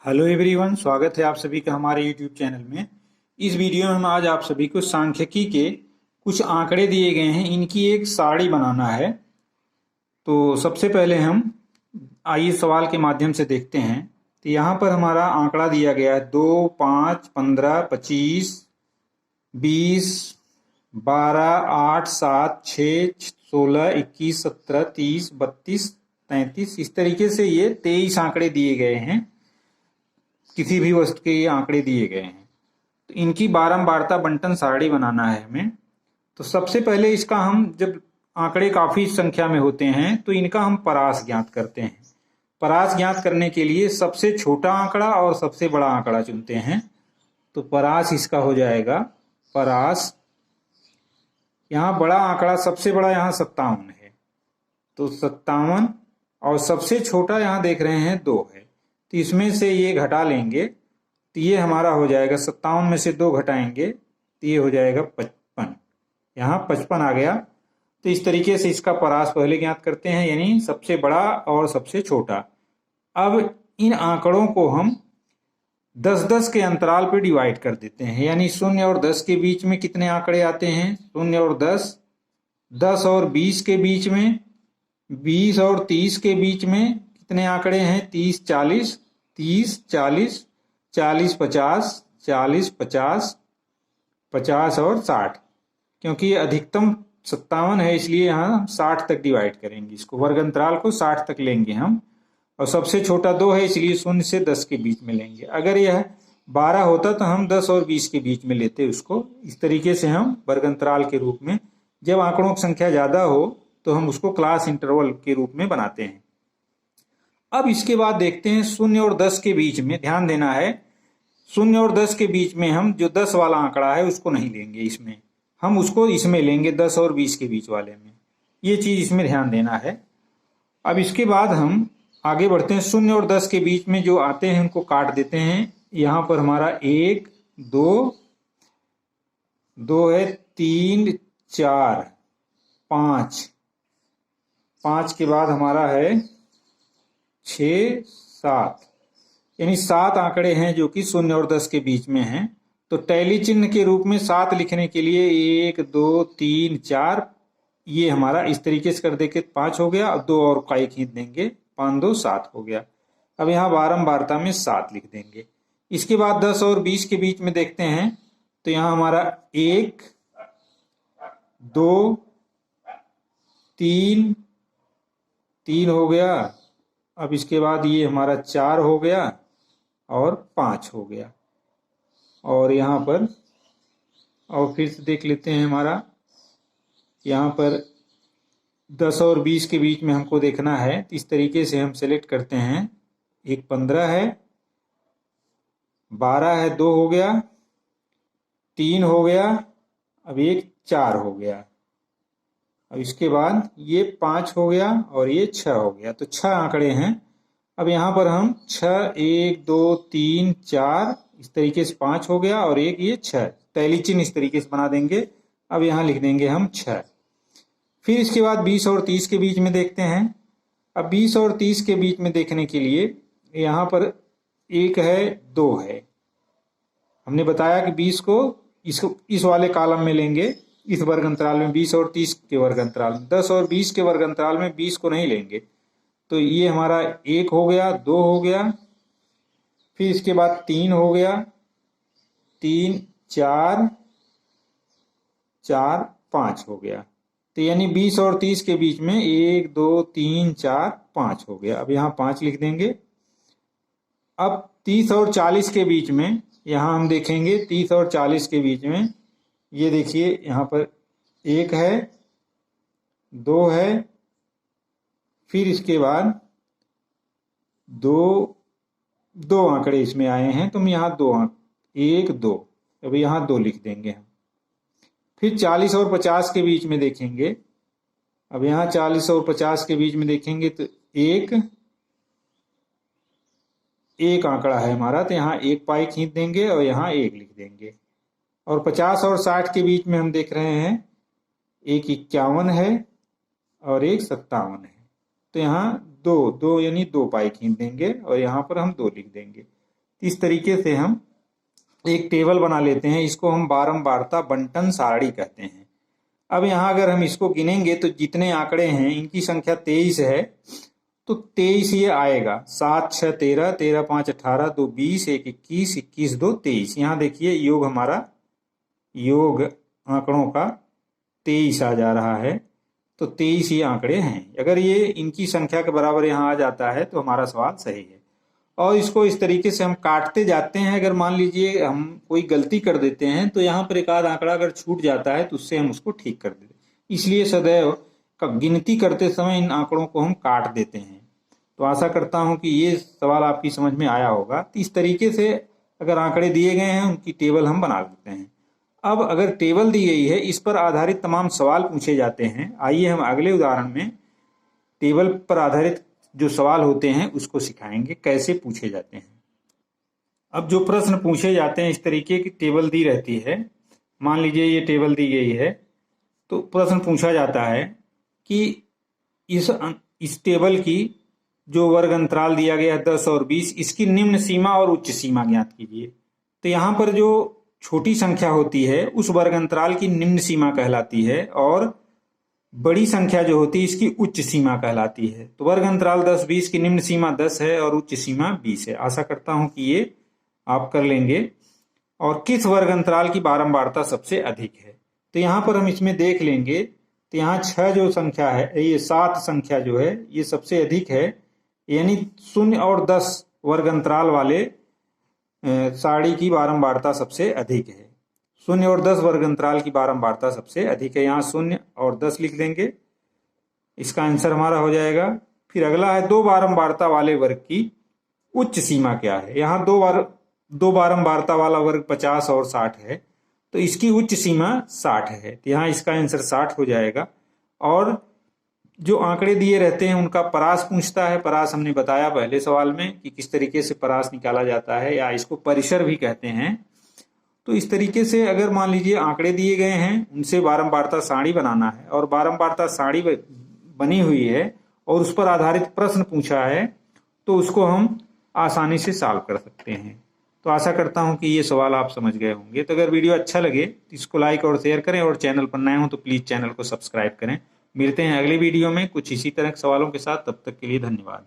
Hello everyone, स्वागत है आप सभी का हमारे यूट्यूब चैनल में। इस वीडियो में हम आज आप सभी को सांख्यिकी के कुछ आंकड़े दिए गए हैं, इनकी एक सारणी बनाना है। तो सबसे पहले हम आइए सवाल के माध्यम से देखते हैं। तो यहाँ पर हमारा आंकड़ा दिया गया है 2, 5, 15, 25, 20, 12, 8, 7, 6, 16, 21, 17, 30, 32, 33, इस तरीके से ये 23 आंकड़े दिए गए हैं। किसी भी वस्तु के ये आंकड़े दिए गए हैं, तो इनकी बारंबारता बंटन सारणी बनाना है हमें। तो सबसे पहले इसका हम जब आंकड़े काफी संख्या में होते हैं तो इनका हम परास ज्ञात करते हैं। परास ज्ञात करने के लिए सबसे छोटा आंकड़ा और सबसे बड़ा आंकड़ा चुनते हैं। तो परास इसका हो जाएगा परास, यहाँ बड़ा आंकड़ा सबसे बड़ा यहाँ 57 है, तो 57, और सबसे छोटा यहाँ देख रहे हैं 2 है। तो इसमें से ये घटा लेंगे तो ये हमारा हो जाएगा 57 में से 2 घटाएंगे तो ये हो जाएगा 55, यहाँ 55 आ गया। तो इस तरीके से इसका परास पहले ज्ञात करते हैं, यानी सबसे बड़ा और सबसे छोटा। अब इन आंकड़ों को हम 10-10 के अंतराल पे डिवाइड कर देते हैं, यानी 0 और 10 के बीच में कितने आंकड़े आते हैं, 0 और 10, 10 और 20 के बीच में, 20 और 30 के बीच में कितने आंकड़े हैं, 30, 40, 30, 40, 40, 50, 40, 50, 50 और 60। क्योंकि अधिकतम 57 है इसलिए यहाँ 60 तक डिवाइड करेंगे, इसको वर्ग अंतराल को 60 तक लेंगे हम। और सबसे छोटा 2 है इसलिए 0 से 10 के बीच में लेंगे। अगर यह 12 होता तो हम 10 और 20 के बीच में लेते उसको। इस तरीके से हम वर्ग अंतराल के रूप में, जब आंकड़ों की संख्या ज्यादा हो तो हम उसको क्लास इंटरवल के रूप में बनाते हैं। अब इसके बाद देखते हैं 0 और 10 के बीच में, ध्यान देना है 0 और 10 के बीच में हम जो 10 वाला आंकड़ा है उसको नहीं लेंगे, इसमें हम उसको इसमें लेंगे 10 और 20 के बीच वाले में। ये चीज इसमें ध्यान देना है। अब इसके बाद हम आगे बढ़ते हैं। 0 और 10 के बीच में जो आते हैं उनको काट देते हैं। यहाँ पर हमारा 1, 2, 2 है, 3, 4, 5, 5 के बाद हमारा है 6, 7, यानी 7 आंकड़े हैं जो कि 0 और 10 के बीच में हैं। तो टैली चिन्ह के रूप में 7 लिखने के लिए 1, 2, 3, 4, ये हमारा इस तरीके से कर देंगे 5 हो गया। अब 2 और का 1 खींच देंगे, 5, 2, 7 हो गया। अब यहाँ बारंबारता में 7 लिख देंगे। इसके बाद 10 और 20 के बीच में देखते हैं तो यहाँ हमारा 1, 2, 3, 3 हो गया। अब इसके बाद ये हमारा 4 हो गया और 5 हो गया। और यहाँ पर और फिर से देख लेते हैं, हमारा यहाँ पर 10 और 20 के बीच में हमको देखना है। इस तरीके से हम सेलेक्ट करते हैं। एक 15 है, 12 है, 2 हो गया, 3 हो गया, अब एक 4 हो गया। अब इसके बाद ये 5 हो गया और ये 6 हो गया। तो 6 आंकड़े हैं। अब यहाँ पर हम 6, 1, 2, 3, 4, इस तरीके से 5 हो गया और एक ये 6, टैली चिन्ह इस तरीके से बना देंगे। अब यहाँ लिख देंगे हम 6। फिर इसके बाद 20 और 30 के बीच में देखते हैं। अब 20 और 30 के बीच में देखने के लिए यहाँ पर 1 है, 2 है। हमने बताया कि 20 को इसको इस वाले कॉलम में लेंगे, इस वर्ग अंतराल में 20 और 30 के वर्ग अंतराल में। 10 और 20 के वर्ग अंतराल में 20 को नहीं लेंगे। तो ये हमारा 1 हो गया, 2 हो गया, फिर इसके बाद 3 हो गया, 3, 4, 4, 5 हो गया। तो यानी 20 और 30 के बीच में 1, 2, 3, 4, 5 हो गया। अब यहाँ 5 लिख देंगे। अब 30 और 40 के बीच में यहाँ हम देखेंगे, 30 और 40 के बीच में ये देखिए यहाँ पर 1 है, 2 है, फिर इसके बाद 2 आंकड़े इसमें आए हैं। तो हम यहाँ 2 1, 2, अब यहाँ 2 लिख देंगे हम। फिर 40 और 50 के बीच में देखेंगे। अब यहाँ 40 और 50 के बीच में देखेंगे तो एक आंकड़ा है हमारा, तो यहाँ 1 पाई खींच देंगे और यहाँ 1 लिख देंगे। और 50 और 60 के बीच में हम देख रहे हैं, एक 51 है और एक 57 है। तो यहाँ 2 यानी 2 पाई खींच देंगे और यहाँ पर हम 2 लिख देंगे। इस तरीके से हम एक टेबल बना लेते हैं। इसको हम बारंबारता बंटन सारणी कहते हैं। अब यहाँ अगर हम इसको गिनेंगे तो जितने आंकड़े हैं इनकी संख्या 23 है, तो 23 ये आएगा। 7 6 13, 13 5 18, 2 20, 1 21, 21 2 23। यहाँ देखिए योग हमारा योग आंकड़ों का 23 आ जा रहा है। तो 23 ये आंकड़े हैं। अगर ये इनकी संख्या के बराबर यहाँ आ जाता है तो हमारा सवाल सही है। और इसको इस तरीके से हम काटते जाते हैं। अगर मान लीजिए हम कोई गलती कर देते हैं तो यहाँ पर एक आध आंकड़ा अगर छूट जाता है तो उससे हम उसको ठीक कर देते हैं। इसलिए सदैव गिनती करते समय इन आंकड़ों को हम काट देते हैं। तो आशा करता हूं कि ये सवाल आपकी समझ में आया होगा। तो इस तरीके से अगर आंकड़े दिए गए हैं उनकी टेबल हम बना लेते हैं। अब अगर टेबल दी गई है, इस पर आधारित तमाम सवाल पूछे जाते हैं। आइए हम अगले उदाहरण में टेबल पर आधारित जो सवाल होते हैं उसको सिखाएंगे कैसे पूछे जाते हैं। अब जो प्रश्न पूछे जाते हैं, इस तरीके की टेबल दी रहती है। मान लीजिए ये टेबल दी गई है, तो प्रश्न पूछा जाता है कि इस टेबल की जो वर्ग अंतराल दिया गया है 10 और 20, इसकी निम्न सीमा और उच्च सीमा ज्ञात कीजिए। तो यहाँ पर जो छोटी संख्या होती है उस वर्ग अंतराल की निम्न सीमा कहलाती है, और बड़ी संख्या जो होती है इसकी उच्च सीमा कहलाती है। तो वर्ग अंतराल 10 20 की निम्न सीमा 10 है और उच्च सीमा 20 है। आशा करता हूं कि ये आप कर लेंगे। और किस वर्ग अंतराल की बारंबारता सबसे अधिक है, तो यहाँ पर हम इसमें देख लेंगे। तो यहाँ 6 जो संख्या है, ये 7 संख्या जो है ये सबसे अधिक है, यानी 0 और 10 वर्ग अंतराल वाले सारणी की बारंबारता सबसे अधिक है। 0 और 10 वर्ग अंतराल की बारंबारता सबसे अधिक है। यहाँ 0 और 10 लिख देंगे, इसका आंसर हमारा हो जाएगा। फिर अगला है 2 बारंबारता वाले वर्ग की उच्च सीमा क्या है। यहाँ दो बारंबारता वाला वर्ग 50 और 60 है, तो इसकी उच्च सीमा 60 है। तो यहाँ इसका आंसर 60 हो जाएगा। और जो आंकड़े दिए रहते हैं उनका परास पूछता है। परास हमने बताया पहले सवाल में कि किस तरीके से परास निकाला जाता है, या इसको परिसर भी कहते हैं। तो इस तरीके से अगर मान लीजिए आंकड़े दिए गए हैं, उनसे बारंबारता सारणी बनाना है, और बारंबारता सारणी बनी हुई है और उस पर आधारित प्रश्न पूछा है, तो उसको हम आसानी से सॉल्व कर सकते हैं। तो आशा करता हूं कि ये सवाल आप समझ गए होंगे। तो अगर वीडियो अच्छा लगे तो इसको लाइक और शेयर करें, और चैनल पर नए हो तो प्लीज़ चैनल को सब्सक्राइब करें। मिलते हैं अगले वीडियो में कुछ इसी तरह के सवालों के साथ। तब तक के लिए धन्यवाद।